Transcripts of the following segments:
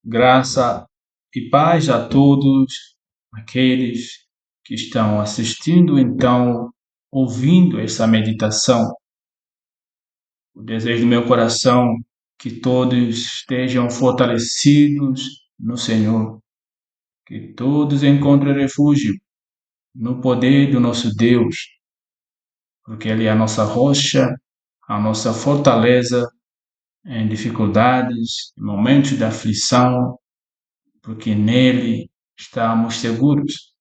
Graça e paz a todos aqueles que estão assistindo, então, ouvindo essa meditação. O desejo do meu coração é que todos estejam fortalecidos no Senhor, que todos encontrem refúgio no poder do nosso Deus, porque Ele é a nossa rocha, a nossa fortaleza em dificuldades, em momentos de aflição, porque nele estamos seguros.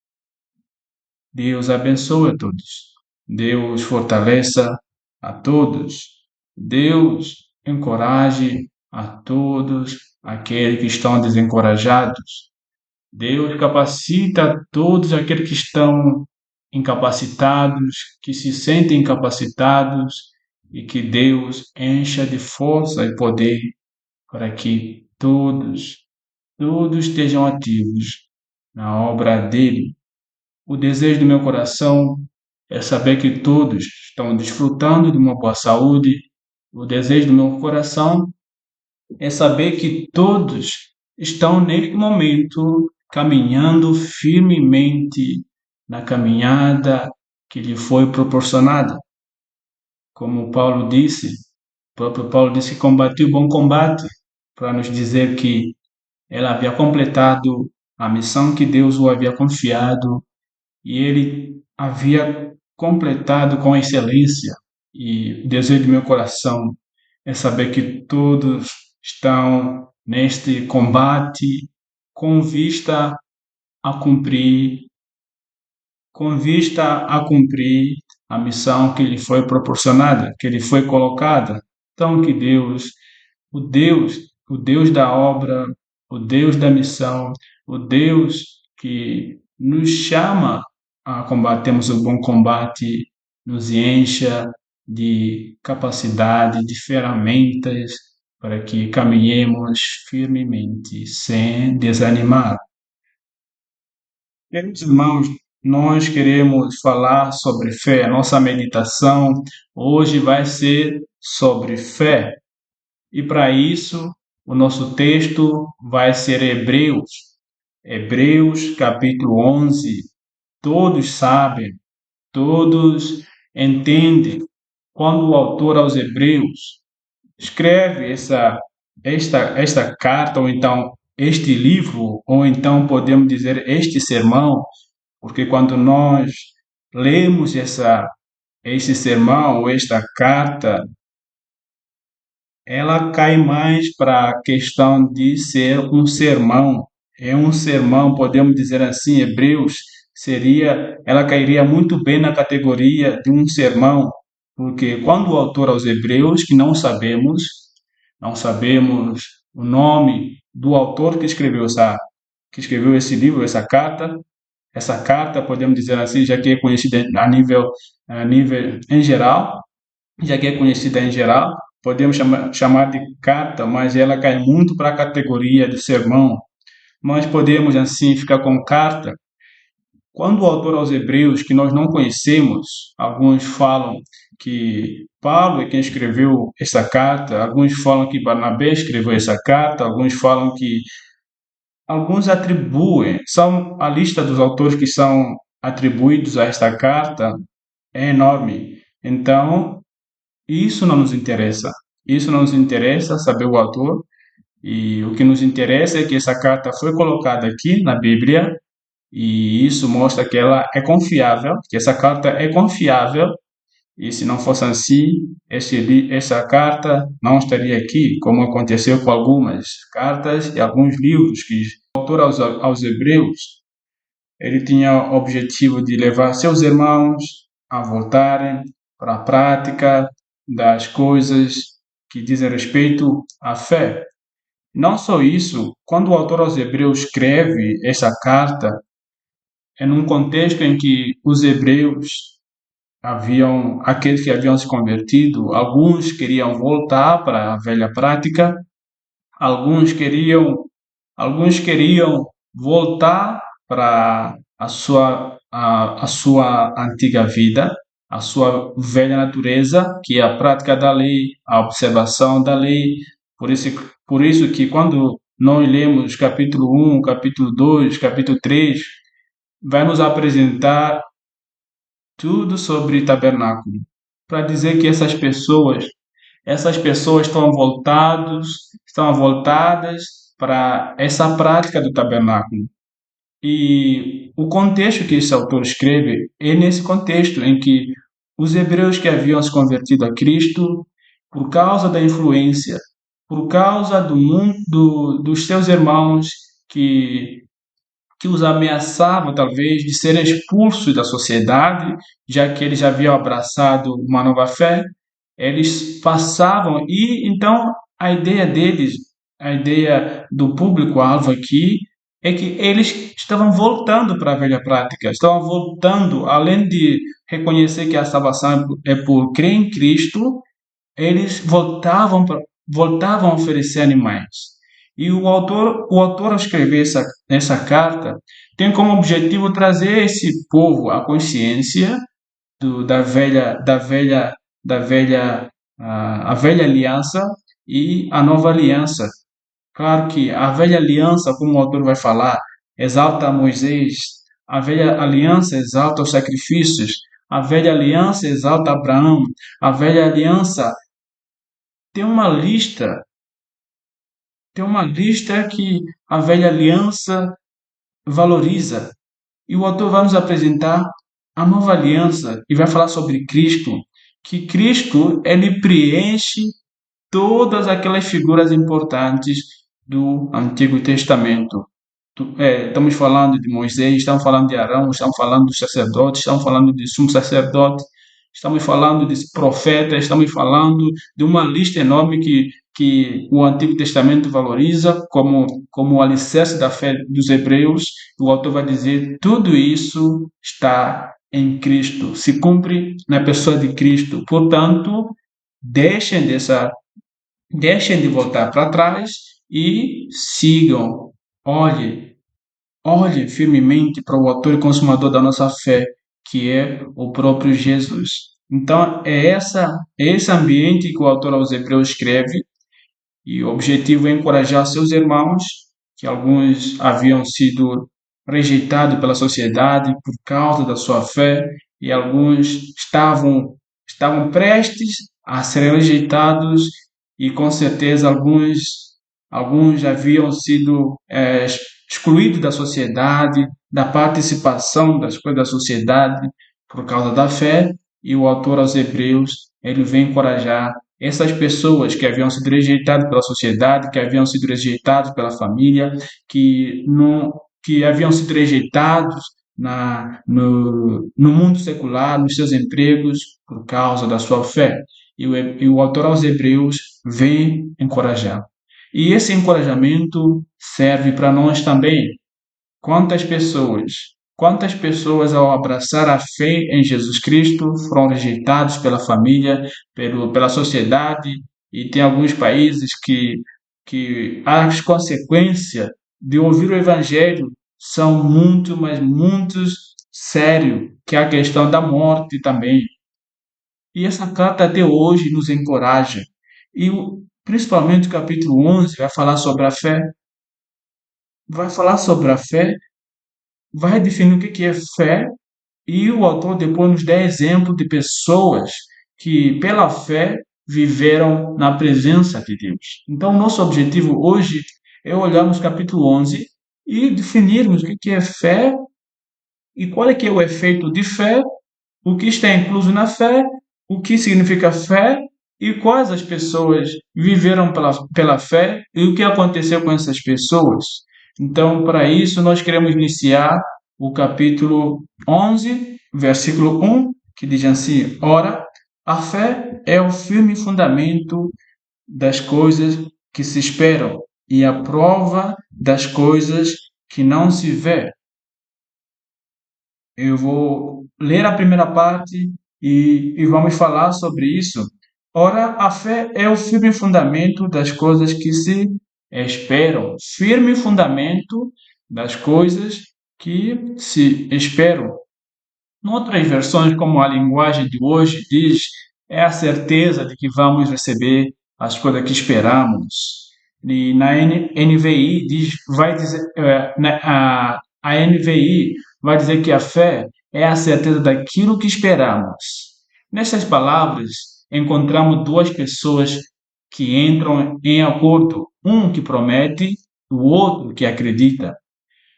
Deus abençoe a todos. Deus fortaleça a todos. Deus encoraje a todos aqueles que estão desencorajados. Deus capacita a todos aqueles que estão incapacitados, que se sentem incapacitados, e que Deus encha de força e poder para que todos estejam ativos na obra dele. O desejo do meu coração é saber que todos estão desfrutando de uma boa saúde. O desejo do meu coração é saber que todos estão neste momento caminhando firmemente na caminhada que lhe foi proporcionada. Como Paulo disse, o próprio Paulo disse que combateu o bom combate, para nos dizer que ela havia completado a missão que Deus o havia confiado e ele havia completado com excelência. E o desejo do meu coração é saber que todos estão neste combate com vista a cumprir, com vista a cumprir a missão que lhe foi proporcionada, que lhe foi colocada. Então que Deus, o Deus da obra, o Deus da missão, o Deus que nos chama a combatermos o bom combate, nos encha de capacidade, de ferramentas para que caminhemos firmemente, sem desanimar. Queridos irmãos, nós queremos falar sobre fé. A nossa meditação hoje vai ser sobre fé. E para isso, o nosso texto vai ser Hebreus. Hebreus capítulo 11. Todos sabem, todos entendem. Quando o autor aos Hebreus escreve esta carta, ou então este livro, ou então podemos dizer este sermão, porque quando nós lemos este sermão ou esta carta, ela cai mais para a questão de ser um sermão. É um sermão, podemos dizer assim, Hebreus ela cairia muito bem na categoria de um sermão, porque quando o autor aos Hebreus, que não sabemos o nome do autor que escreveu esse livro, essa carta, podemos dizer assim, já que é conhecida a nível em geral, já que é conhecida em geral, podemos chamar de carta, mas ela cai muito para a categoria de sermão. Nós podemos, assim, ficar com carta. Quando o autor aos Hebreus, que nós não conhecemos, alguns falam que Paulo é quem escreveu essa carta, alguns falam que Barnabé escreveu essa carta, alguns falam que alguns atribuem, são a lista dos autores que são atribuídos a esta carta é enorme. Então, isso não nos interessa. Isso não nos interessa saber o autor. E o que nos interessa é que essa carta foi colocada aqui na Bíblia e isso mostra que ela é confiável, que essa carta é confiável. E se não fosse assim, essa carta não estaria aqui, como aconteceu com algumas cartas e alguns livros que o autor aos Hebreus ele tinha o objetivo de levar seus irmãos a voltarem para a prática das coisas que dizem respeito à fé. Não só isso, quando o autor aos Hebreus escreve essa carta, é num contexto em que os hebreus aqueles que haviam se convertido, alguns queriam voltar para a velha prática, alguns queriam, alguns queriam voltar para a sua antiga vida, a sua velha natureza, que é a prática da lei, a observação da lei. Por isso que quando nós lemos capítulo 1, capítulo 2, capítulo 3, vai nos apresentar tudo sobre tabernáculo, para dizer que essas pessoas estão voltadas para essa prática do tabernáculo. E o contexto que esse autor escreve é nesse contexto em que os hebreus que haviam se convertido a Cristo, por causa da influência, por causa do mundo, dos seus irmãos que que os ameaçavam talvez de serem expulsos da sociedade, já que eles já haviam abraçado uma nova fé, eles passavam e então a ideia deles, a ideia do público-alvo aqui é que eles estavam voltando para a velha prática, estavam voltando, além de reconhecer que a salvação é por crer em Cristo, eles voltavam a oferecer animais. E o autor ao escrever essa carta, tem como objetivo trazer esse povo à consciência da velha, a velha aliança e a nova aliança. Claro que a velha aliança, como o autor vai falar, exalta Moisés, a velha aliança exalta os sacrifícios, a velha aliança exalta Abraão, a velha aliança tem uma lista, tem uma lista que a velha aliança valoriza. E o autor vai nos apresentar a nova aliança e vai falar sobre Cristo, que Cristo ele preenche todas aquelas figuras importantes do Antigo Testamento. Estamos falando de Moisés, estamos falando de Arão, estamos falando dos sacerdotes, estamos falando de sumo sacerdote, estamos falando de profetas, estamos falando de uma lista enorme que o Antigo Testamento valoriza como o alicerce da fé dos hebreus. O autor vai dizer tudo isso está em Cristo, se cumpre na pessoa de Cristo. Portanto, deixem dessa deixem de voltar para trás e sigam. Olhem, olhem firmemente para o autor e consumador da nossa fé, que é o próprio Jesus. Então, é esse ambiente que o autor aos Hebreus escreve, e o objetivo é encorajar seus irmãos, que alguns haviam sido rejeitados pela sociedade por causa da sua fé, e alguns estavam prestes a serem rejeitados, e com certeza alguns haviam sido excluídos da sociedade, da participação das coisas da sociedade por causa da fé, e o autor aos Hebreus ele vem encorajar essas pessoas que haviam sido rejeitadas pela sociedade, que haviam sido rejeitadas pela família, que não que haviam sido rejeitados no mundo secular, nos seus empregos, por causa da sua fé. E o autor aos Hebreus vem encorajar. E esse encorajamento serve para nós também. Quantas pessoas ao abraçar a fé em Jesus Cristo foram rejeitados pela família, pela sociedade, e tem alguns países que as consequências de ouvir o Evangelho são muito, mas muito sérias, que é a questão da morte também. E essa carta até hoje nos encoraja. Principalmente o capítulo 11 vai falar sobre a fé, vai definir o que é fé, e o autor depois nos dá exemplo de pessoas que, pela fé, viveram na presença de Deus. Então, nosso objetivo hoje é olharmos o capítulo 11 e definirmos o que é fé e qual é que é o efeito de fé, o que está incluso na fé, o que significa fé e quais as pessoas viveram pela fé e o que aconteceu com essas pessoas. Então, para isso, nós queremos iniciar o capítulo 11, versículo 1, que diz assim: Ora, a fé é o firme fundamento das coisas que se esperam e a prova das coisas que não se vê. Eu vou ler a primeira parte e vamos falar sobre isso. Ora, a fé é o firme fundamento das coisas que se esperam. Firme fundamento das coisas que se esperam. Em outras versões, como a linguagem de hoje diz, é a certeza de que vamos receber as coisas que esperamos. E na NVI vai dizer, a NVI vai dizer que a fé é a certeza daquilo que esperamos. Nessas palavras, encontramos duas pessoas que entram em acordo, um que promete, o outro que acredita.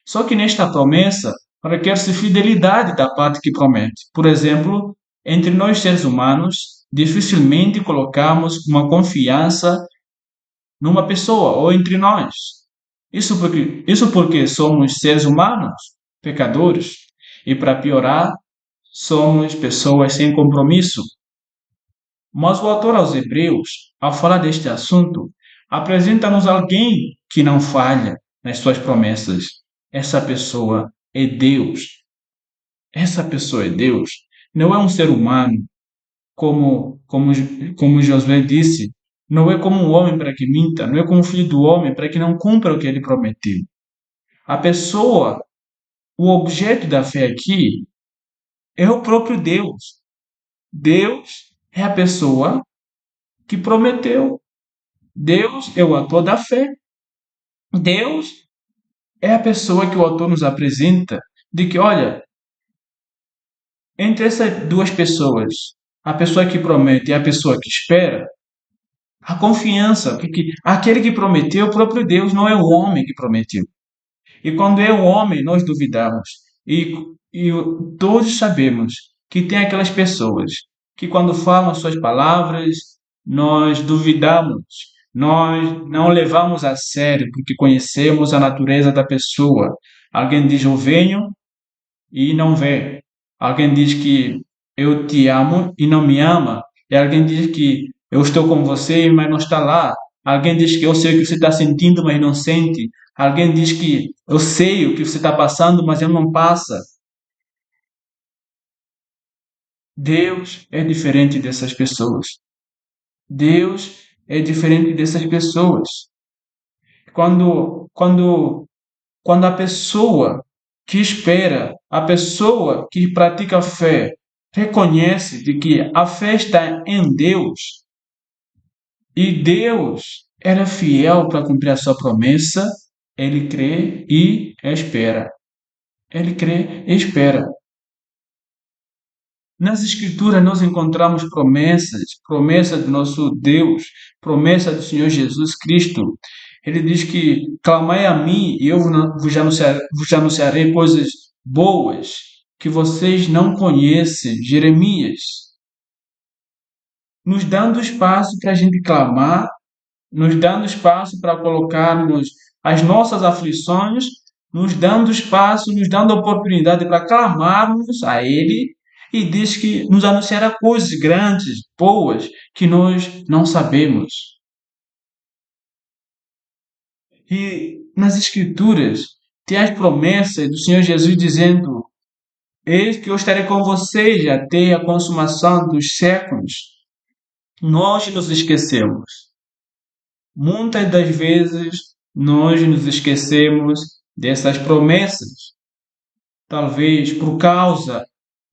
Só que nesta promessa requer-se fidelidade da parte que promete. Por exemplo, entre nós seres humanos, dificilmente colocamos uma confiança numa pessoa ou entre nós. Isso porque somos seres humanos, pecadores, e para piorar, somos pessoas sem compromisso. Mas o autor aos Hebreus, ao falar deste assunto, apresenta-nos alguém que não falha nas suas promessas. Essa pessoa é Deus. Essa pessoa é Deus. Não é um ser humano, como, como Josué disse. Não é como um homem para que minta, não é como um filho do homem para que não cumpra o que ele prometeu. A pessoa, o objeto da fé aqui é o próprio Deus. Deus é a pessoa que prometeu. Deus é o autor da fé. Deus é a pessoa que o autor nos apresenta de que, olha, entre essas duas pessoas, a pessoa que promete e a pessoa que espera, a confiança, porque aquele que prometeu, o próprio Deus, não é o homem que prometeu. E quando é o homem, nós duvidamos. E todos sabemos que tem aquelas pessoas que, quando falam as suas palavras, nós duvidamos, nós não levamos a sério, porque conhecemos a natureza da pessoa. Alguém diz eu venho e não vê. Alguém diz que eu te amo e não me ama. E alguém diz que eu estou com você, mas não está lá. Alguém diz que eu sei o que você está sentindo, mas não sente. Alguém diz que eu sei o que você está passando, mas eu não passa. Deus é diferente dessas pessoas. Deus é diferente dessas pessoas. Quando a pessoa que espera, a pessoa que pratica a fé, reconhece de que a fé está em Deus e Deus era fiel para cumprir a sua promessa, ele crê e espera. Ele crê e espera. Nas Escrituras nós encontramos promessas, promessa do nosso Deus, promessa do Senhor Jesus Cristo. Ele diz que clamai a mim e eu vos anunciarei coisas boas que vocês não conhecem. Jeremias, nos dando espaço para a gente clamar, nos dando espaço para colocarmos as nossas aflições, nos dando espaço, nos dando oportunidade para clamarmos a Ele, e diz que nos anunciará coisas grandes, boas, que nós não sabemos. E nas Escrituras tem as promessas do Senhor Jesus dizendo: eis que eu estarei com vocês até a consumação dos séculos. Nós nos esquecemos. Muitas das vezes nós nos esquecemos dessas promessas, talvez por causa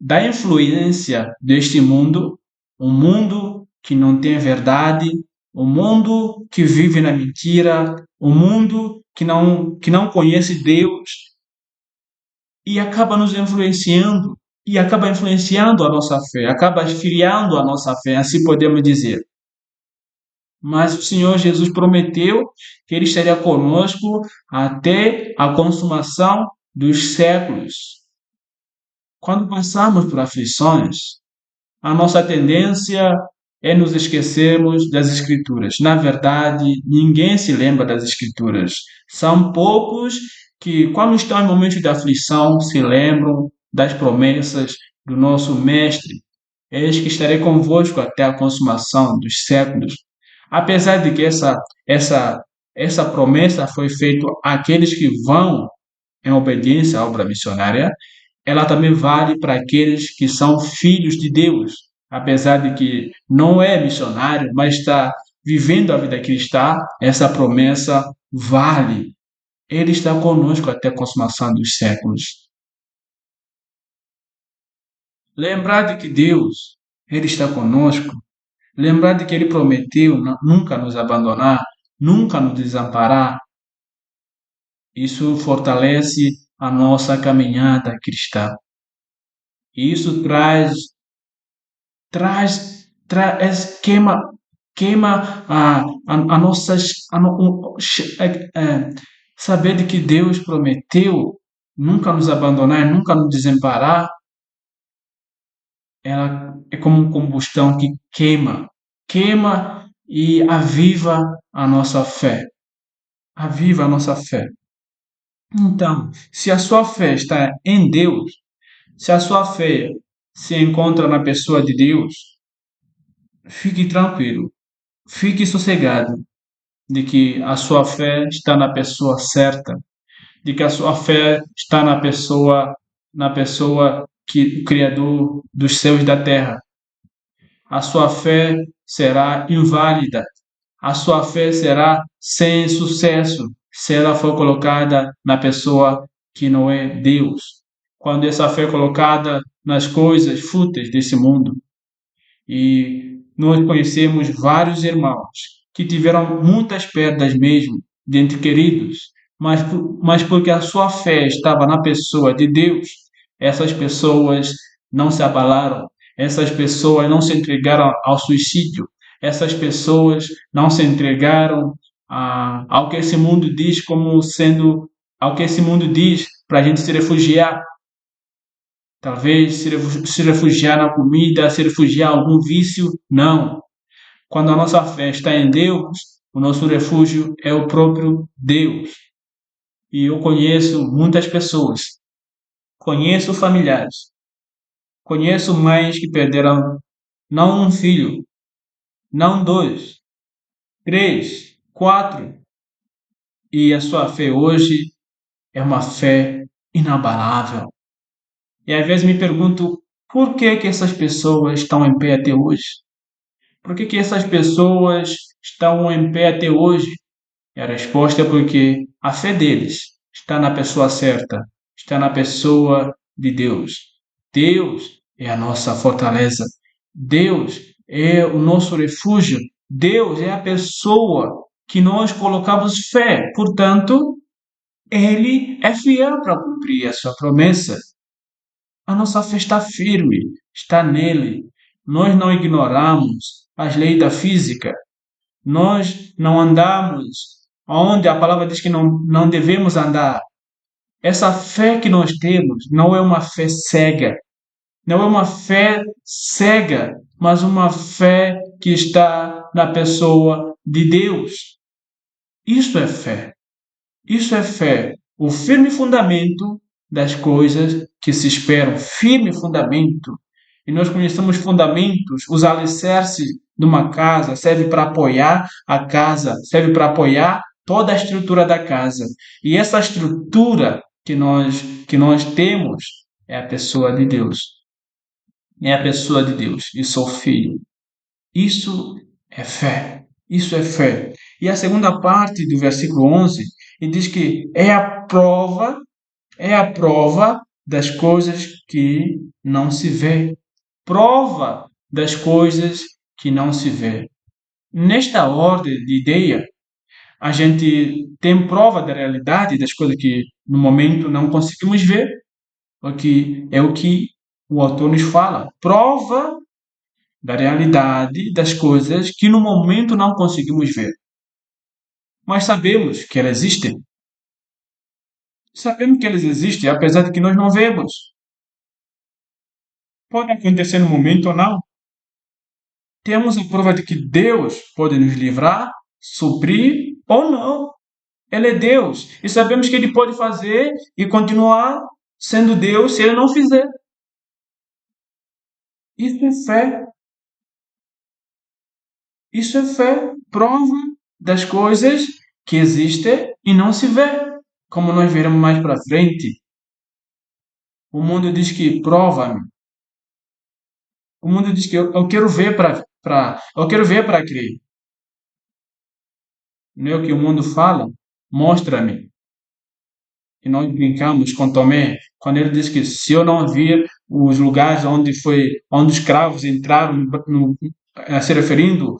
da influência deste mundo, um mundo que não tem verdade, um mundo que vive na mentira, um mundo que não conhece Deus e acaba nos influenciando e acaba influenciando a nossa fé, acaba esfriando a nossa fé, assim podemos dizer. Mas o Senhor Jesus prometeu que Ele estaria conosco até a consumação dos séculos. Quando passamos por aflições, a nossa tendência é nos esquecermos das Escrituras. Na verdade, ninguém se lembra das Escrituras. São poucos que, quando estão em momentos de aflição, se lembram das promessas do nosso Mestre. Eis que estarei convosco até a consumação dos séculos. Apesar de que essa promessa foi feita àqueles que vão em obediência à obra missionária, ela também vale para aqueles que são filhos de Deus. Apesar de que não é missionário, mas está vivendo a vida cristã, essa promessa vale. Ele está conosco até a consumação dos séculos. Lembrar de que Deus, Ele está conosco. Lembrar de que Ele prometeu nunca nos abandonar, nunca nos desamparar. Isso fortalece a nossa caminhada cristã. E isso queima a nossas, saber de que Deus prometeu nunca nos abandonar, nunca nos desamparar. Ela é como um combustão que queima e aviva a nossa fé. Aviva a nossa fé. Então, se a sua fé está em Deus, se a sua fé se encontra na pessoa de Deus, fique tranquilo, fique sossegado de que a sua fé está na pessoa certa, de que a sua fé está na pessoa que o Criador dos céus e da terra. A sua fé será inválida, a sua fé será sem sucesso se ela for colocada na pessoa que não é Deus. Quando essa fé é colocada nas coisas fúteis desse mundo. E nós conhecemos vários irmãos que tiveram muitas perdas mesmo, de entes queridos, mas porque a sua fé estava na pessoa de Deus, essas pessoas não se abalaram, essas pessoas não se entregaram ao suicídio, essas pessoas não se entregaram ao que esse mundo diz como sendo, ao que esse mundo diz para a gente se refugiar. Talvez se refugiar na comida, se refugiar em algum vício. Não. Quando a nossa fé está em Deus, o nosso refúgio é o próprio Deus. E eu conheço muitas pessoas, conheço familiares, conheço mães que perderam não um filho, não dois, três, quatro, e a sua fé hoje é uma fé inabalável. E às vezes me pergunto por que essas pessoas estão em pé até hoje? Por que essas pessoas estão em pé até hoje? E a resposta é porque a fé deles está na pessoa certa, está na pessoa de Deus. Deus é a nossa fortaleza. Deus é o nosso refúgio. Deus é a pessoa que nós colocamos fé. Portanto, Ele é fiel para cumprir a sua promessa. A nossa fé está firme, está nele. Nós não ignoramos as leis da física. Nós não andamos onde a palavra diz que não devemos andar. Essa fé que nós temos não é uma fé cega. Não é uma fé cega, mas uma fé que está na pessoa de Deus. Isso é fé. Isso é fé. O firme fundamento das coisas que se esperam. Firme fundamento. E nós conhecemos fundamentos, os alicerces de uma casa, serve para apoiar a casa, serve para apoiar toda a estrutura da casa. E essa estrutura que nós temos é a pessoa de Deus. É a pessoa de Deus. E sou filho. Isso é fé. Isso é fé. E a segunda parte do versículo 11, ele diz que é a prova das coisas que não se vê. Prova das coisas que não se vê. Nesta ordem de ideia, a gente tem prova da realidade das coisas que no momento não conseguimos ver, o que o autor nos fala. Prova da realidade das coisas que no momento não conseguimos ver. Mas sabemos que elas existem. Sabemos que elas existem, apesar de que nós não vemos. Pode acontecer no momento ou não. Temos a prova de que Deus pode nos livrar, suprir ou não. Ele é Deus. E sabemos que Ele pode fazer e continuar sendo Deus se Ele não fizer. Isso é fé. Isso é fé. Prova das coisas que existem e não se vê. Como nós veremos mais para frente. O mundo diz que prova-me. O mundo diz que eu quero ver eu quero ver para crer. Não é o que o mundo fala? Mostra-me. E nós brincamos com Tomé, quando ele diz que se eu não vir os lugares onde os cravos entraram, se referindo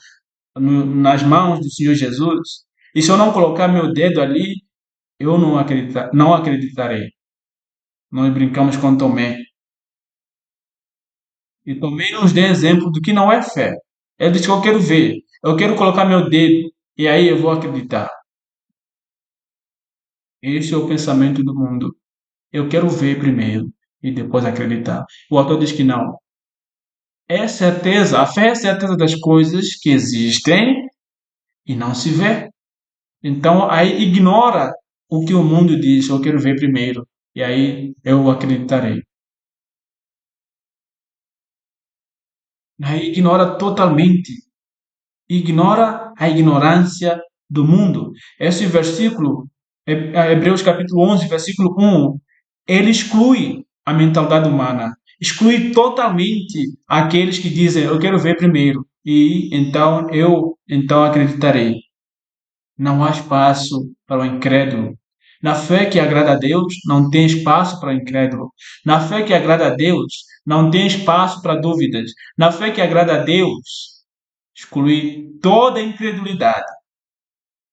nas mãos do Senhor Jesus, E se eu não colocar meu dedo ali, eu não acreditarei. Nós brincamos com Tomé. E Tomé nos dá exemplo do que não é fé. Ele diz que eu quero ver, eu quero colocar meu dedo, e aí eu vou acreditar. Esse é o pensamento do mundo. Eu quero ver primeiro e depois acreditar. O autor diz que não. É certeza, a fé é certeza das coisas que existem e não se vê. Então aí ignora o que o mundo diz, eu quero ver primeiro. E aí eu acreditarei. Aí ignora totalmente. Ignora a ignorância do mundo. Esse versículo, Hebreus capítulo 11, versículo 1, ele exclui a mentalidade humana. Exclui totalmente aqueles que dizem, eu quero ver primeiro. E então eu então acreditarei. Não há espaço para o incrédulo. Na fé que agrada a Deus, não tem espaço para o incrédulo. Na fé que agrada a Deus, não tem espaço para dúvidas. Na fé que agrada a Deus, exclui toda a incredulidade.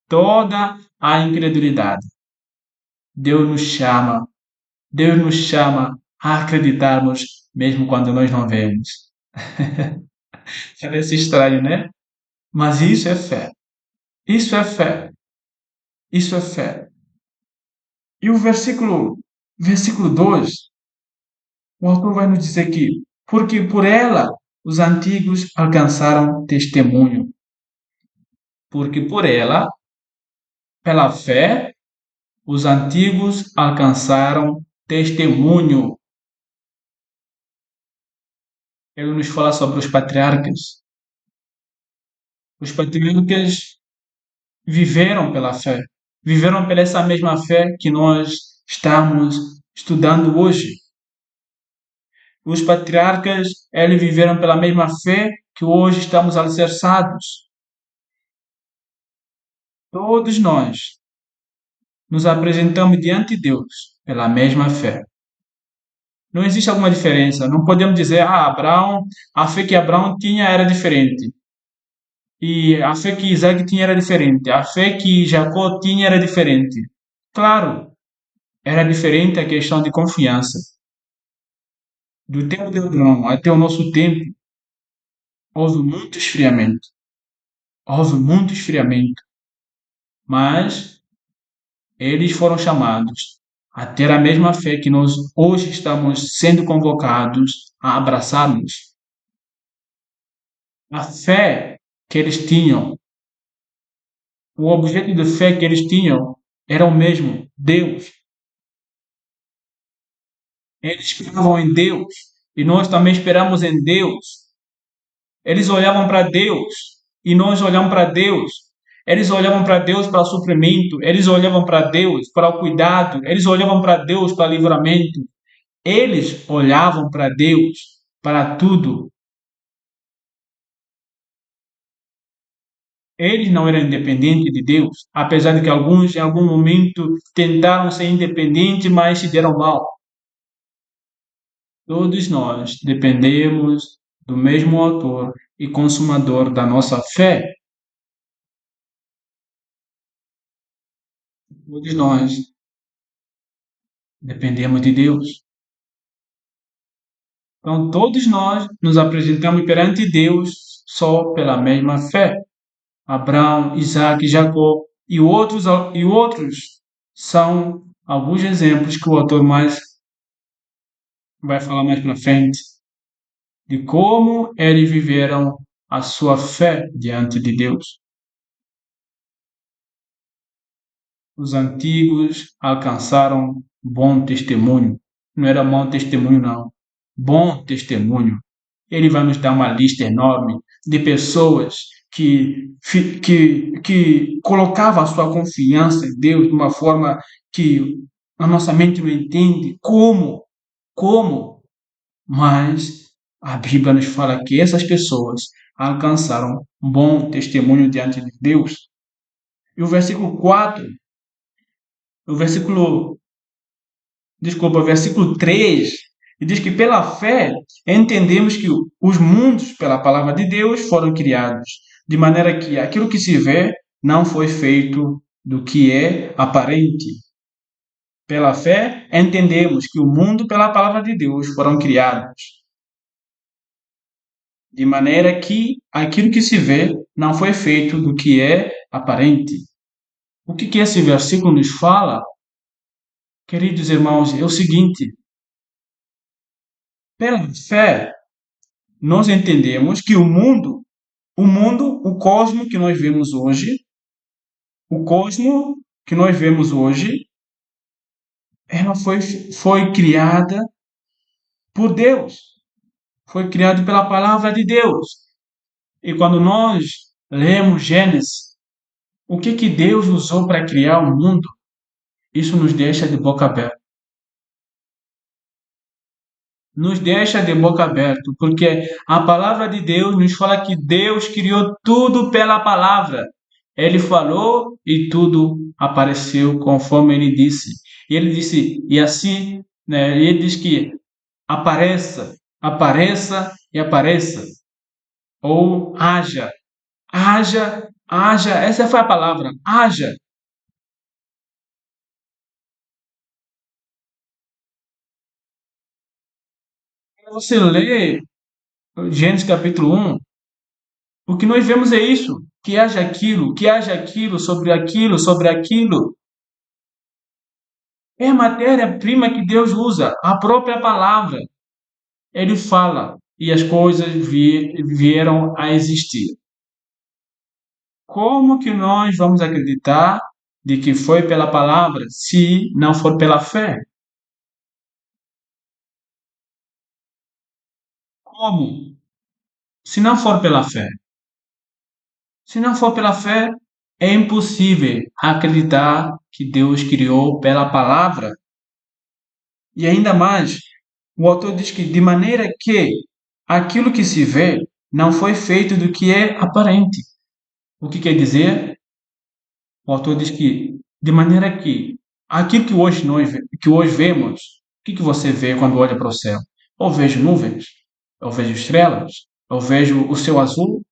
Toda a incredulidade. Deus nos chama. Deus nos chama a acreditarmos mesmo quando nós não vemos. Parece estranho, né? Mas isso é fé. Isso é fé. Isso é fé. E o versículo 2, o autor vai nos dizer que, porque por ela os antigos alcançaram testemunho. Porque por ela, pela fé, os antigos alcançaram testemunho. Ele nos fala sobre os patriarcas. Os patriarcas viveram pela fé. Viveram pela essa mesma fé que nós estamos estudando hoje. Os patriarcas, eles viveram pela mesma fé que hoje estamos alicerçados. Todos nós nos apresentamos diante de Deus pela mesma fé. Não existe alguma diferença. Não podemos dizer, Abraão, a fé que Abraão tinha era diferente. E a fé que Isaac tinha era diferente. A fé que Jacó tinha era diferente. Claro, era diferente a questão de confiança. Do tempo de Abraão até o nosso tempo, houve muito esfriamento. Houve muito esfriamento. Mas eles foram chamados a ter a mesma fé que nós hoje estamos sendo convocados a abraçarmos. A fé que eles tinham, o objeto de fé que eles tinham era o mesmo, Deus. Eles esperavam em Deus e nós também esperamos em Deus. Eles olhavam para Deus e nós olhamos para Deus. Eles olhavam para Deus para o suprimento, eles olhavam para Deus para o cuidado, eles olhavam para Deus para o livramento. Eles olhavam para Deus para tudo. Eles não eram independentes de Deus, apesar de que alguns em algum momento tentaram ser independentes, mas se deram mal. Todos nós dependemos do mesmo autor e consumador da nossa fé. Todos nós dependemos de Deus. Então, todos nós nos apresentamos perante Deus só pela mesma fé. Abraão, Isaac, Jacó e outros são alguns exemplos que o autor mais vai falar mais para frente de como eles viveram a sua fé diante de Deus. Os antigos alcançaram bom testemunho. Não era mau testemunho, não. Bom testemunho. Ele vai nos dar uma lista enorme de pessoas que colocavam a sua confiança em Deus de uma forma que a nossa mente não entende como, mas a Bíblia nos fala que essas pessoas alcançaram um bom testemunho diante de Deus. E o versículo 4, o versículo, desculpa, o versículo 3, diz que pela fé entendemos que os mundos, pela palavra de Deus, foram criados, de maneira que aquilo que se vê não foi feito do que é aparente. Pela fé, entendemos que o mundo, pela palavra de Deus, foram criados, de maneira que aquilo que se vê não foi feito do que é aparente. O que esse versículo nos fala, queridos irmãos, é o seguinte: pela fé, nós entendemos que o cosmo que nós vemos hoje, o cosmo que nós vemos hoje, ela foi criada por Deus, foi criado pela palavra de Deus. E quando nós lemos Gênesis, o que Deus usou para criar o mundo, isso nos deixa de boca aberta. Nos deixa de boca aberta, porque a palavra de Deus nos fala que Deus criou tudo pela palavra. Ele falou e tudo apareceu conforme ele disse. E ele disse, e assim, né, ele diz que apareça, apareça e apareça. Ou haja, haja, haja, essa foi a palavra, haja. Quando você lê Gênesis capítulo 1, o que nós vemos é isso, que haja aquilo, sobre aquilo, sobre aquilo. É a matéria-prima que Deus usa, a própria palavra. Ele fala e as coisas vieram a existir. Como que nós vamos acreditar de que foi pela palavra se não for pela fé? Como? Se não for pela fé. Se não for pela fé, é impossível acreditar que Deus criou pela palavra. E ainda mais, o autor diz que de maneira que aquilo que se vê não foi feito do que é aparente. O que quer dizer? O autor diz que de maneira que aquilo que hoje vemos, o que você vê quando olha para o céu? Eu vejo nuvens, eu vejo estrelas, eu vejo o céu azul,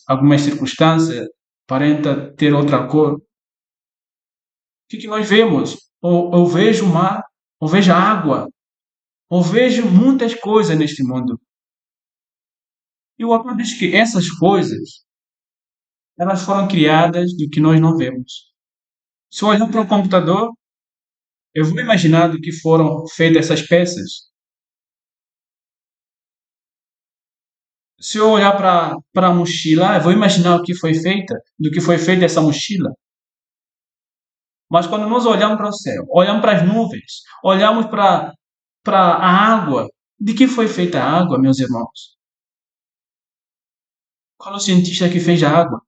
algumas circunstâncias aparenta ter outra cor. O que nós vemos? Eu vejo o mar, eu vejo a água, eu vejo muitas coisas neste mundo. E o autor diz que essas coisas, elas foram criadas do que nós não vemos. Se eu olhar para o computador, eu vou imaginar do que foram feitas essas peças. Se eu olhar para a mochila, eu vou imaginar o que foi feita, do que foi feita essa mochila. Mas quando nós olhamos para o céu, olhamos para as nuvens, olhamos para a água, de que foi feita a água, meus irmãos? Qual é o cientista que fez a água?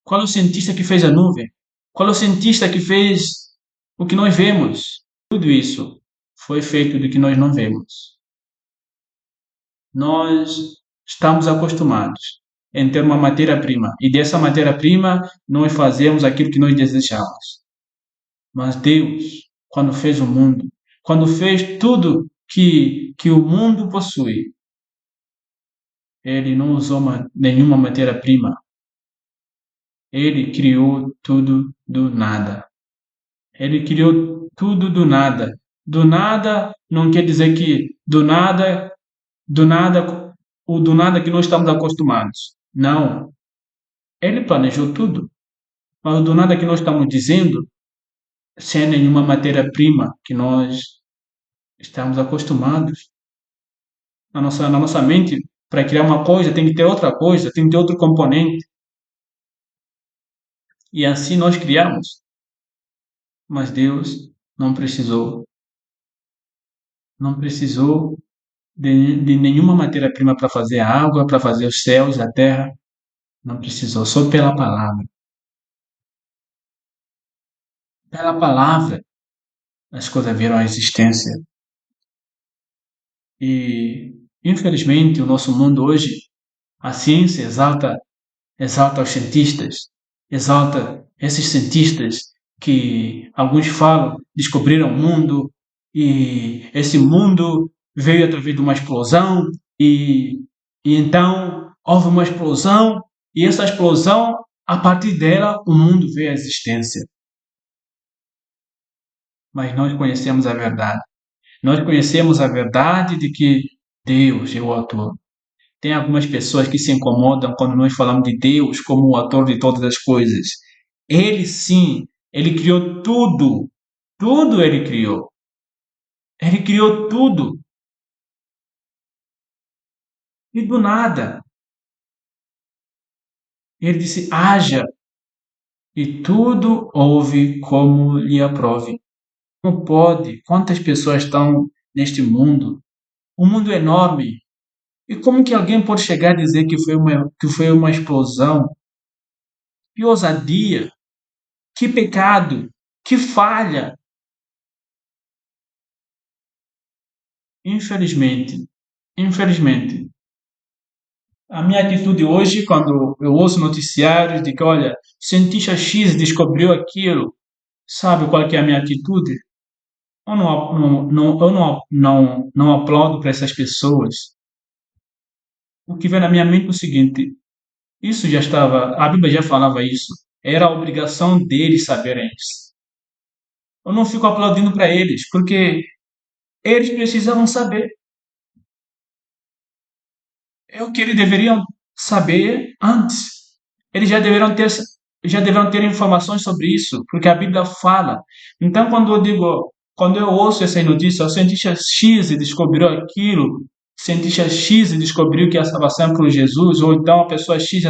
Qual é o cientista que fez a nuvem? Qual é o cientista que fez o que nós vemos? Tudo isso foi feito do que nós não vemos. Nós estamos acostumados em ter uma matéria-prima e dessa matéria-prima nós fazemos aquilo que nós desejamos. Mas Deus, quando fez o mundo, quando fez tudo que o mundo possui, ele não usou nenhuma matéria-prima. Ele criou tudo do nada. Ele criou tudo do nada. Do nada não quer dizer que do nada, o do nada que nós estamos acostumados. Não. Ele planejou tudo. Mas o do nada que nós estamos dizendo, sem nenhuma matéria-prima que nós estamos acostumados. Na nossa mente, para criar uma coisa, tem que ter outra coisa, tem que ter outro componente. E assim nós criamos. Mas Deus não precisou de nenhuma matéria-prima para fazer a água, para fazer os céus, a terra. Não precisou, só pela palavra. Pela palavra as coisas vieram à existência. E, infelizmente, o nosso mundo hoje, a ciência exalta os cientistas, exalta esses cientistas que alguns falam descobriram o mundo e esse mundo veio através de uma explosão e então houve uma explosão E essa explosão, a partir dela, o mundo veio à existência. Mas nós conhecemos a verdade. Nós conhecemos a verdade de que Deus é o autor. Tem algumas pessoas que se incomodam quando nós falamos de Deus como o autor de todas as coisas. Ele sim, ele criou tudo. Tudo ele criou. Ele criou tudo. E do nada, ele disse: haja. E tudo houve como lhe aprove. Como pode? Quantas pessoas estão neste mundo? Um mundo enorme. E como que alguém pode chegar a dizer que foi uma explosão? Que ousadia! Que pecado! Que falha! Infelizmente, infelizmente, a minha atitude hoje, quando eu ouço noticiários de que, olha, cientista X descobriu aquilo, sabe qual que é a minha atitude? Eu não aplaudo para essas pessoas. O que vem na minha mente é o seguinte: isso já estava, a Bíblia já falava isso, era a obrigação deles saberem isso. Eu não fico aplaudindo para eles, porque eles precisavam saber. É o que eles deveriam saber antes. Eles já deveriam ter informações sobre isso, porque a Bíblia fala. Então, quando eu ouço essa notícia, o cientista X descobriu aquilo, o cientista X descobriu que a salvação é por Jesus, ou então a pessoa X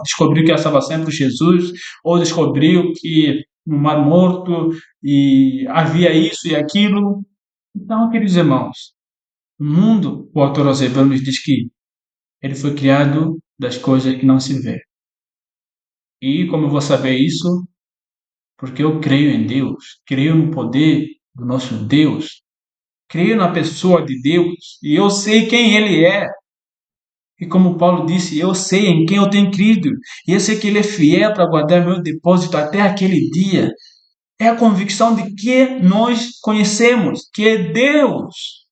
descobriu que a salvação é por Jesus, ou descobriu que no Mar Morto e havia isso e aquilo. Então, queridos irmãos, o mundo, o autor aos Hebreus nos diz que ele foi criado das coisas que não se vê. E como eu vou saber isso? Porque eu creio em Deus, creio no poder do nosso Deus, creio na pessoa de Deus e eu sei quem Ele é. E como Paulo disse, eu sei em quem eu tenho crido e eu sei que Ele é fiel para guardar meu depósito até aquele dia. É a convicção de que nós conhecemos, que é Deus.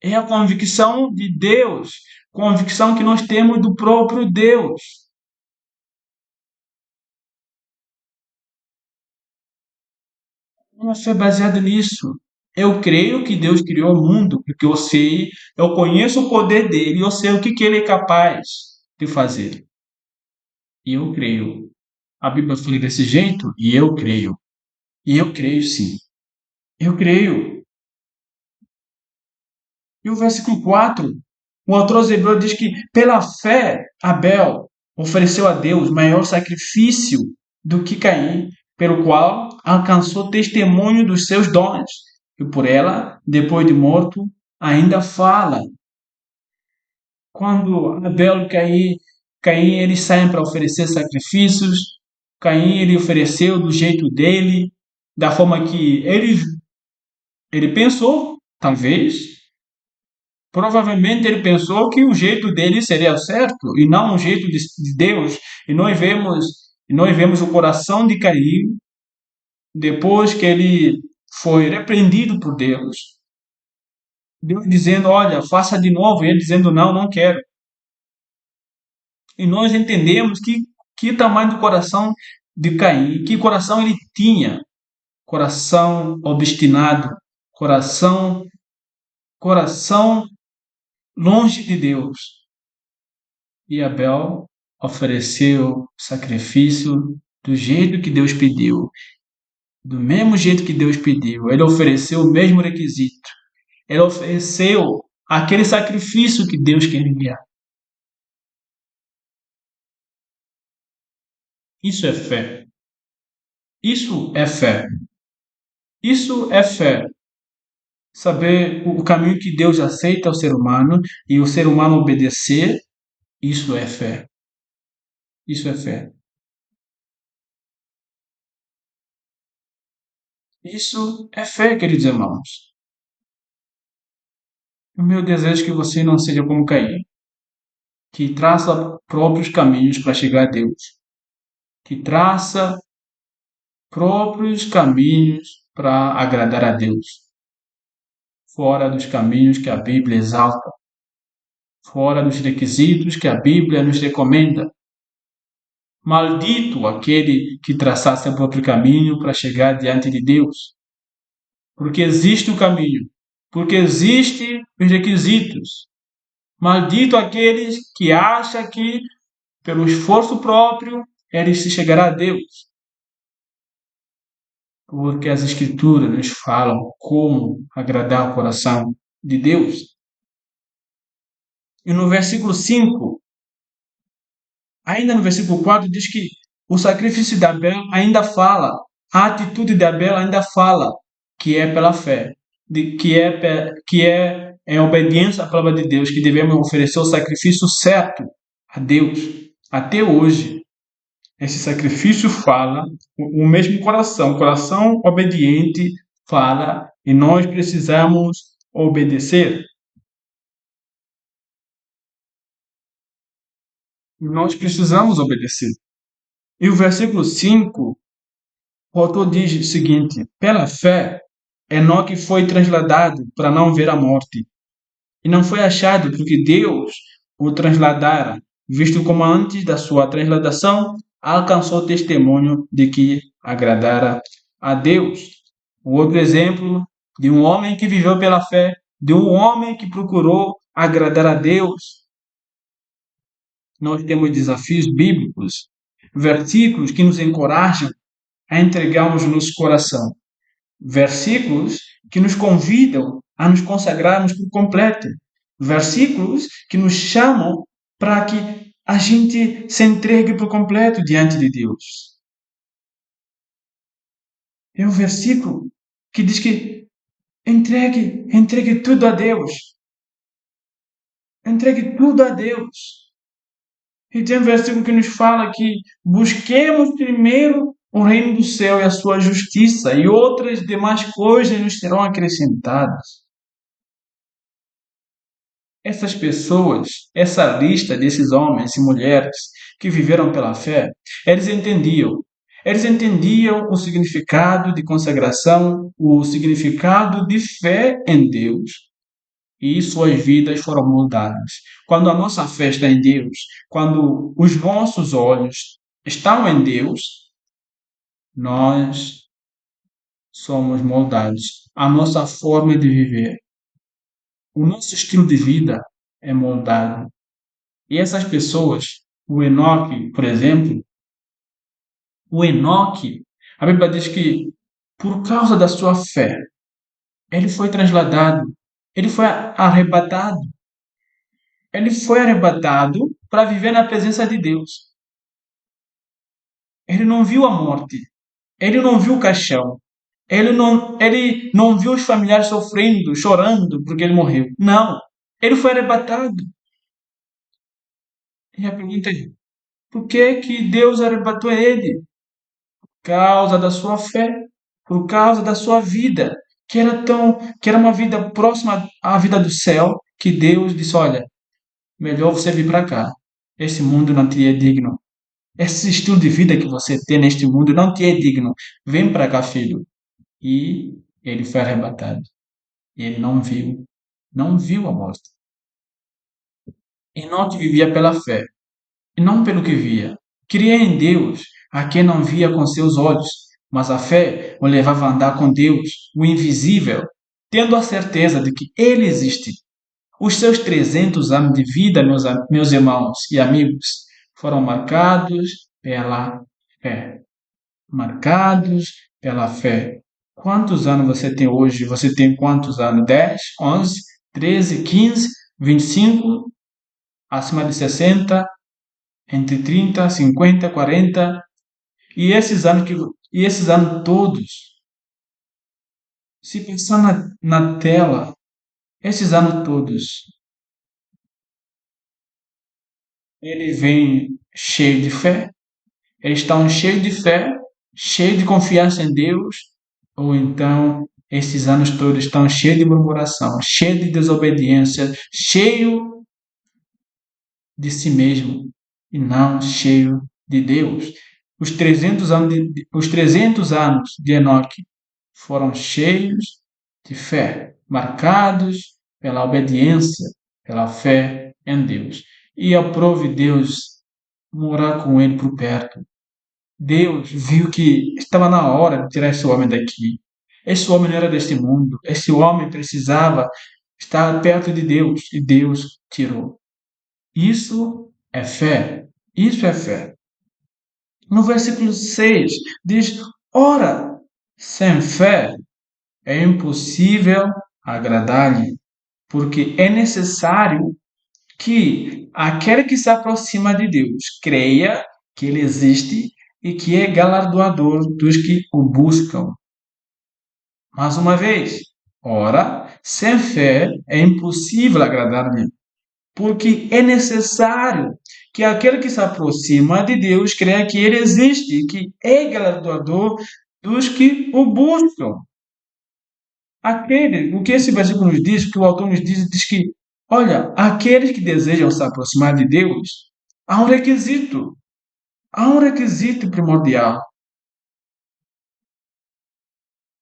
É a convicção de Deus, convicção que nós temos do próprio Deus. Uma fé baseada nisso. Eu creio que Deus criou o mundo, porque eu conheço o poder dele, eu sei o que ele é capaz de fazer. E eu creio. A Bíblia fala desse jeito, e eu creio. E eu creio sim. Eu creio. E o versículo 4, o autor aos Hebreus diz que, pela fé, Abel ofereceu a Deus maior sacrifício do que Caim, pelo qual alcançou testemunho dos seus dons, e por ela, depois de morto, ainda fala. Quando Abel e Caim eles saem para oferecer sacrifícios, Caim ele ofereceu do jeito dele, da forma que ele pensou, talvez. Provavelmente ele pensou que o jeito dele seria o certo e não o jeito de Deus. E nós vemos o coração de Caim depois que ele foi repreendido por Deus. Deus dizendo, olha, faça de novo, e ele dizendo, não, não quero. E nós entendemos que tamanho do coração de Caim, que coração ele tinha, coração obstinado, coração, coração longe de Deus. E Abel ofereceu sacrifício do jeito que Deus pediu, do mesmo jeito que Deus pediu. Ele ofereceu o mesmo requisito. Ele ofereceu aquele sacrifício que Deus queria. Isso é fé. Isso é fé. Isso é fé. Saber o caminho que Deus aceita ao ser humano e o ser humano obedecer, isso é fé. Isso é fé. Isso é fé, queridos irmãos. O meu desejo é que você não seja como Caim, que traça próprios caminhos para chegar a Deus, que traça próprios caminhos para agradar a Deus, fora dos caminhos que a Bíblia exalta, fora dos requisitos que a Bíblia nos recomenda. Maldito aquele que traçar seu próprio caminho para chegar diante de Deus. Porque existe o caminho, porque existem os requisitos. Maldito aqueles que acham que, pelo esforço próprio, eles se chegarão a Deus. Porque as Escrituras nos falam como agradar o coração de Deus. E no versículo 5, ainda no versículo 4, diz que o sacrifício de Abel ainda fala, a atitude de Abel ainda fala que é pela fé, que é em obediência à palavra de Deus, que devemos oferecer o sacrifício certo a Deus. Até hoje, esse sacrifício fala, o mesmo coração, coração obediente fala, e nós precisamos obedecer. Nós precisamos obedecer. E o versículo 5, o autor diz o seguinte: pela fé, Enoque foi transladado para não ver a morte, e não foi achado porque Deus o transladara, visto como antes da sua transladação alcançou testemunho de que agradara a Deus. O outro exemplo de um homem que viveu pela fé, de um homem que procurou agradar a Deus. Nós temos desafios bíblicos, versículos que nos encorajam a entregarmos o nosso coração, versículos que nos convidam a nos consagrarmos por completo, versículos que nos chamam para que a gente se entregue por completo diante de Deus. É um versículo que diz que entregue tudo a Deus. Entregue tudo a Deus. E tem um versículo que nos fala que busquemos primeiro o reino do céu e a sua justiça, e outras demais coisas nos serão acrescentadas. Essas pessoas, essa lista desses homens e mulheres que viveram pela fé, eles entendiam. Eles entendiam o significado de consagração, o significado de fé em Deus, e suas vidas foram moldadas. Quando a nossa fé está em Deus, quando os nossos olhos estão em Deus, nós somos moldados. A nossa forma de viver, o nosso estilo de vida é moldado. E essas pessoas, o Enoque, por exemplo, o Enoque, a Bíblia diz que por causa da sua fé, ele foi trasladado, ele foi arrebatado. Ele foi arrebatado para viver na presença de Deus. Ele não viu a morte, ele não viu o caixão, ele não viu os familiares sofrendo, chorando porque ele morreu. Não, ele foi arrebatado. E a pergunta é: por que Deus arrebatou ele? Por causa da sua fé, por causa da sua vida, que era uma vida próxima à vida do céu, que Deus disse: olha, melhor você vir para cá. Esse mundo não te é digno. Esse estilo de vida que você tem neste mundo não te é digno. Vem para cá, filho. E ele foi arrebatado. E ele não viu a morte. Enoque vivia pela fé, e não pelo que via. Cria em Deus a quem não via com seus olhos, mas a fé o levava a andar com Deus, o invisível, tendo a certeza de que Ele existe. Os seus 300 anos de vida, meus irmãos e amigos, foram marcados pela fé. Marcados pela fé. Quantos anos você tem hoje? Você tem quantos anos? 10, 11, 13, 15, 25, acima de 60, entre 30, 50, 40. E esses anos todos, se pensar na tela, esses anos todos, ele vem cheio de fé, eles estão cheios de fé, cheios de confiança em Deus, ou então esses anos todos estão cheios de murmuração, cheios de desobediência, cheio de si mesmo e não cheio de Deus. Os 300 anos de Enoque foram cheios de fé, marcados pela obediência, pela fé em Deus e aprove Deus morar com ele por perto. Deus viu que estava na hora de tirar esse homem daqui. Esse homem não era deste mundo. Esse homem precisava estar perto de Deus e Deus tirou. Isso é fé. Isso é fé. No versículo 6 diz: ora, sem fé é impossível agradar-lhe, porque é necessário que aquele que se aproxima de Deus creia que ele existe e que é galardoador dos que o buscam. Mais uma vez, ora, sem fé é impossível agradar-lhe, porque é necessário que aquele que se aproxima de Deus creia que ele existe e que é galardoador dos que o buscam. O que esse versículo nos diz, que o autor nos diz que, olha, aqueles que desejam se aproximar de Deus, há um requisito primordial,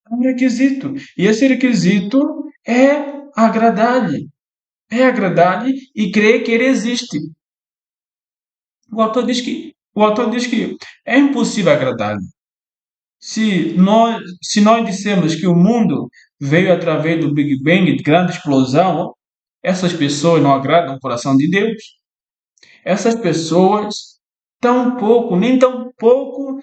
há um requisito, e esse requisito é agradar-lhe e crer que ele existe. O autor diz que é impossível agradar-lhe. Se nós dissemos que o mundo veio através do Big Bang, de grande explosão, essas pessoas não agradam o coração de Deus. Essas pessoas tão pouco, nem tão pouco,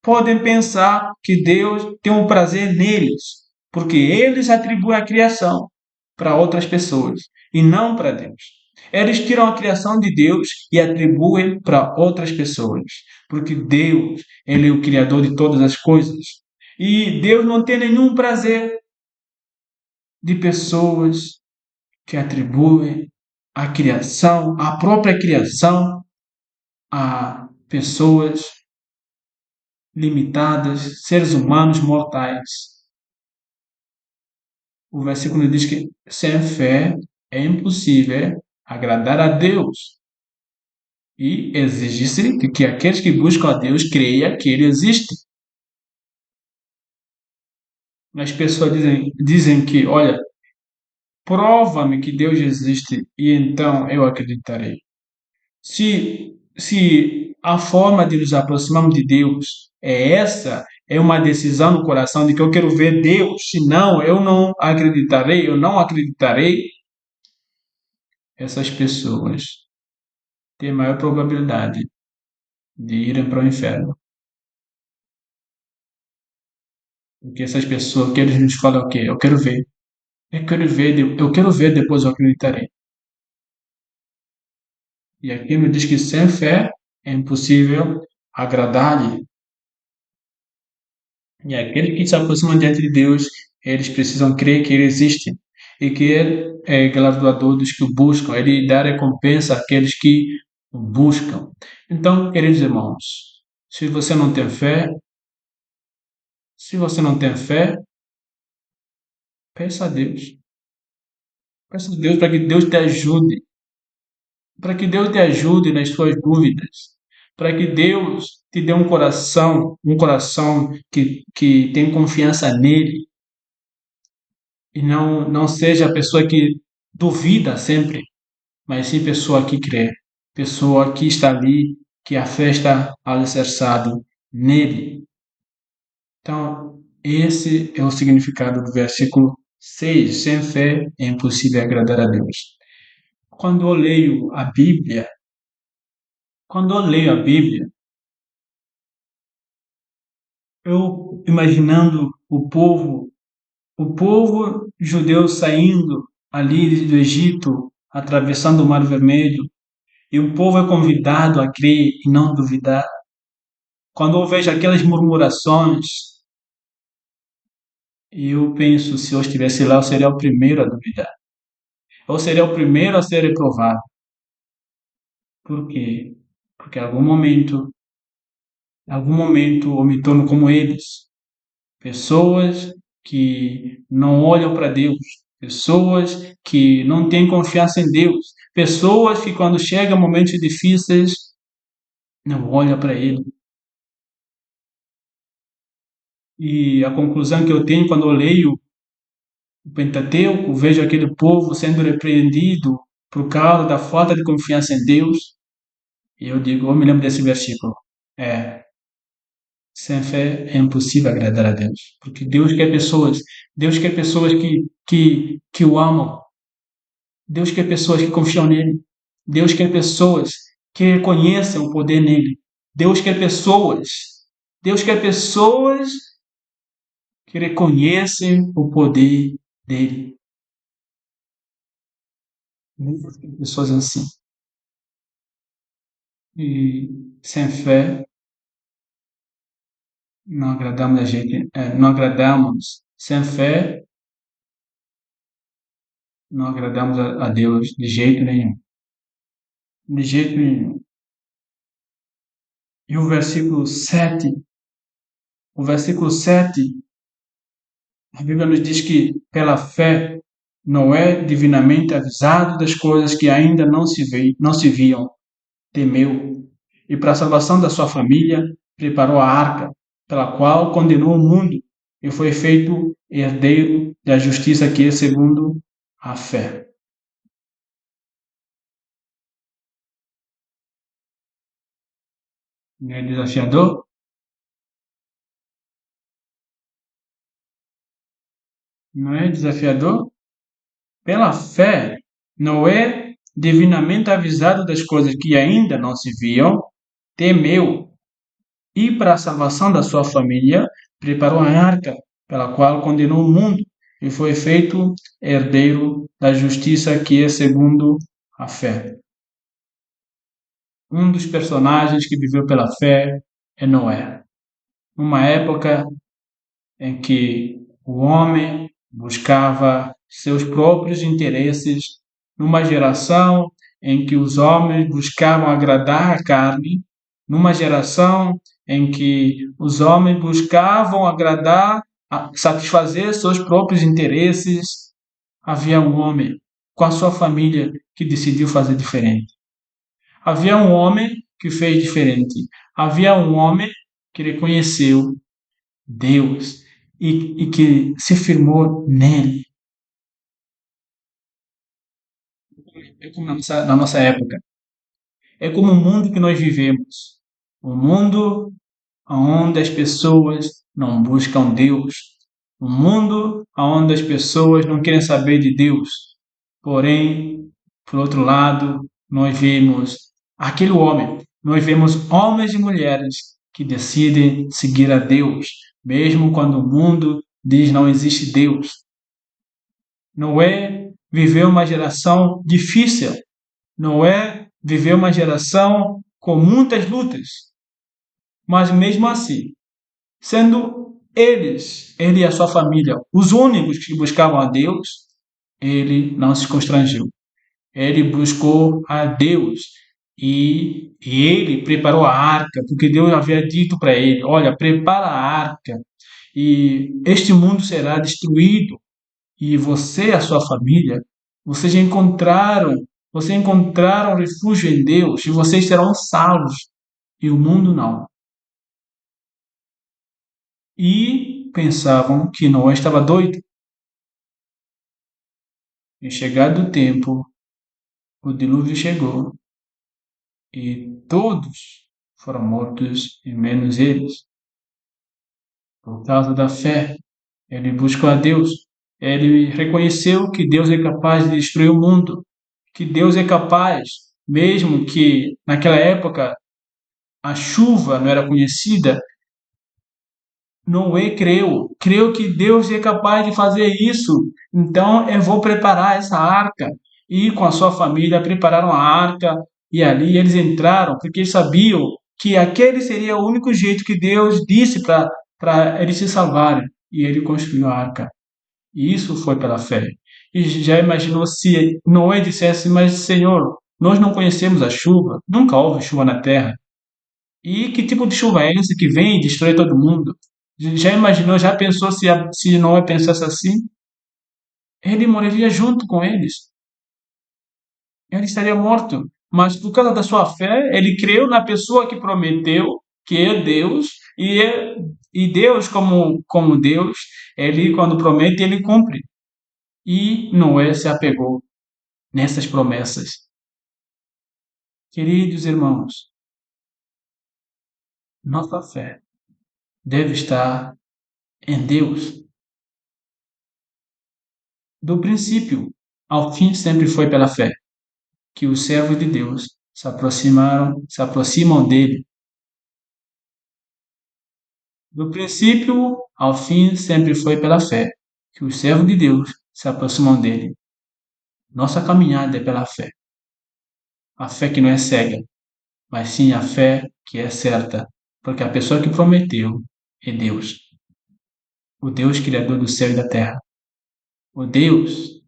podem pensar que Deus tem um prazer neles, porque eles atribuem a criação para outras pessoas e não para Deus. Eles tiram a criação de Deus e atribuem para outras pessoas, porque Deus, ele é o criador de todas as coisas. E Deus não tem nenhum prazer de pessoas que atribuem a criação, a própria criação, a pessoas limitadas, seres humanos mortais. O versículo diz que sem fé é impossível agradar a Deus. E exige-se que aqueles que buscam a Deus creiam que Ele existe. As pessoas dizem que, olha, prova-me que Deus existe e então eu acreditarei. Se a forma de nos aproximarmos de Deus é essa, é uma decisão no coração de que eu quero ver Deus, senão eu não acreditarei, essas pessoas têm maior probabilidade de irem para o inferno. Porque essas pessoas, que eles nos falam o quê? Eu quero ver, depois eu acreditarei. E aqui me diz que sem fé é impossível agradar-lhe. E aqueles que se aproximam diante de Deus, eles precisam crer que Ele existe e que Ele é galardoador dos que o buscam. Ele dá recompensa àqueles que o buscam. Então, queridos irmãos, se você não tem fé, se você não tem fé, peça a Deus. Peça a Deus para que Deus te ajude, para que Deus te ajude nas suas dúvidas, para que Deus te dê um coração que tem confiança nele e não seja a pessoa que duvida sempre, mas sim pessoa que crê, pessoa que está ali, que a fé está alicerçada nele. Então, esse é o significado do versículo 6. Sem fé é impossível agradar a Deus. Quando eu leio a Bíblia, quando eu leio a Bíblia, eu imaginando o povo judeu saindo ali do Egito, atravessando o Mar Vermelho, e o povo é convidado a crer e não duvidar. Quando eu vejo aquelas murmurações, eu penso, se eu estivesse lá, eu seria o primeiro a duvidar. Eu seria o primeiro a ser reprovado. Por quê? Porque em algum momento eu me torno como eles. Pessoas que não olham para Deus, pessoas que não têm confiança em Deus, pessoas que quando chegam momentos difíceis não olham para Ele. E a conclusão que eu tenho quando eu leio o Pentateuco, vejo aquele povo sendo repreendido por causa da falta de confiança em Deus, eu digo, eu me lembro desse versículo. É, sem fé é impossível agradar a Deus, porque Deus quer pessoas que o amam, Deus quer pessoas que confiam nele, Deus quer pessoas que reconhecem o poder nele, Deus quer pessoas, Deus quer pessoas que reconhecem o poder dele. Deus quer pessoas assim. E sem fé não agradamos a gente, não agradamos. Sem fé não agradamos a Deus de jeito nenhum. De jeito nenhum. E o versículo 7, a Bíblia nos diz que pela fé Noé, divinamente avisado das coisas que ainda não se viam, temeu, e para a salvação da sua família preparou a arca, pela qual condenou o mundo e foi feito herdeiro da justiça que é segundo a fé. Não é desafiador? Não é desafiador? Pela fé, Noé, divinamente avisado das coisas que ainda não se viam, temeu e, para a salvação da sua família, preparou a arca, pela qual condenou o mundo e foi feito herdeiro da justiça que é segundo a fé. Um dos personagens que viveu pela fé é Noé. Numa época em que o homem buscava seus próprios interesses, numa geração em que os homens buscavam agradar a carne, numa geração em que os homens buscavam satisfazer seus próprios interesses, havia um homem com a sua família que decidiu fazer diferente. Havia um homem que fez diferente. Havia um homem que reconheceu Deus e que se firmou nele. É como na nossa época. É como o mundo que nós vivemos. Um mundo onde as pessoas não buscam Deus. Um mundo onde as pessoas não querem saber de Deus. Porém, por outro lado, nós vemos aquele homem. Nós vemos homens e mulheres que decidem seguir a Deus, mesmo quando o mundo diz não existe Deus. Noé viveu uma geração difícil. Noé viveu uma geração com muitas lutas. Mas mesmo assim, sendo ele e a sua família, os únicos que buscavam a Deus, ele não se constrangiu. Ele buscou a Deus e ele preparou a arca, porque Deus havia dito para ele: olha, prepara a arca e este mundo será destruído e você e a sua família, vocês encontraram refúgio em Deus e vocês serão salvos e o mundo não. E pensavam que Noé estava doido. E chegado o tempo, o dilúvio chegou e todos foram mortos, e menos eles. Por causa da fé, ele buscou a Deus. Ele reconheceu que Deus é capaz de destruir o mundo, que Deus é capaz, mesmo que naquela época a chuva não era conhecida, Noé creu que Deus é capaz de fazer isso. Então eu vou preparar essa arca. E com a sua família prepararam a arca e ali eles entraram, porque eles sabiam que aquele seria o único jeito que Deus disse para eles se salvarem. E ele construiu a arca. E isso foi pela fé. E já imaginou se Noé dissesse: mas Senhor, nós não conhecemos a chuva, nunca houve chuva na terra. E que tipo de chuva é essa que vem e destrói todo mundo? Já imaginou, já pensou se Noé pensasse assim? Ele morreria junto com eles. Ele estaria morto. Mas por causa da sua fé, ele creu na pessoa que prometeu, que é Deus, e Deus, como Deus, ele quando promete, ele cumpre. E Noé se apegou nessas promessas. Queridos irmãos, nossa fé deve estar em Deus. Do princípio ao fim sempre foi pela fé que os servos de Deus se aproximam dele. Do princípio ao fim sempre foi pela fé que os servos de Deus se aproximam dele. Nossa caminhada é pela fé. A fé que não é cega, mas sim a fé que é certa, porque a pessoa que prometeu é Deus, o Deus criador do céu e da terra. O Deus,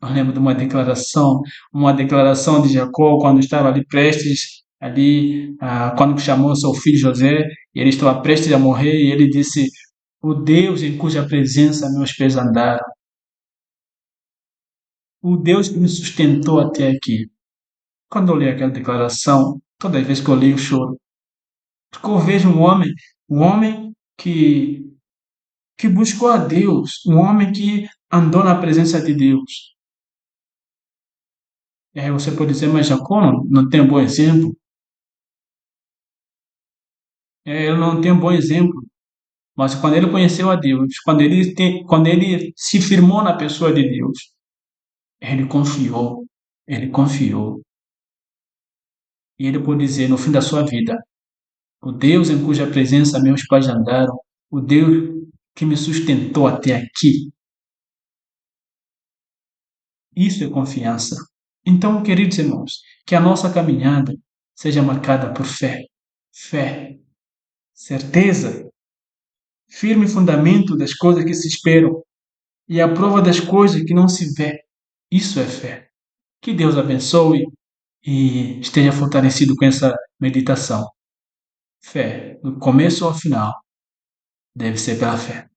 eu lembro de uma declaração de Jacó quando estava ali prestes, quando chamou seu filho José, e ele estava prestes a morrer, e ele disse: o Deus em cuja presença meus pés andaram, o Deus que me sustentou até aqui. Quando eu leio aquela declaração, toda vez que eu leio, eu choro. Porque eu vejo um homem que buscou a Deus, um homem que andou na presença de Deus. E aí você pode dizer, mas Jacó não tem um bom exemplo? Ele não tem um bom exemplo. Mas quando ele conheceu a Deus, quando ele se firmou na pessoa de Deus, ele confiou, ele confiou. E ele pode dizer no fim da sua vida, o Deus em cuja presença meus pais andaram, o Deus que me sustentou até aqui. Isso é confiança. Então, queridos irmãos, que a nossa caminhada seja marcada por fé. Fé, certeza, firme fundamento das coisas que se esperam e a prova das coisas que não se vê. Isso é fé. Que Deus abençoe e esteja fortalecido com essa meditação. Fé, do começo ao final, deve ser pela fé.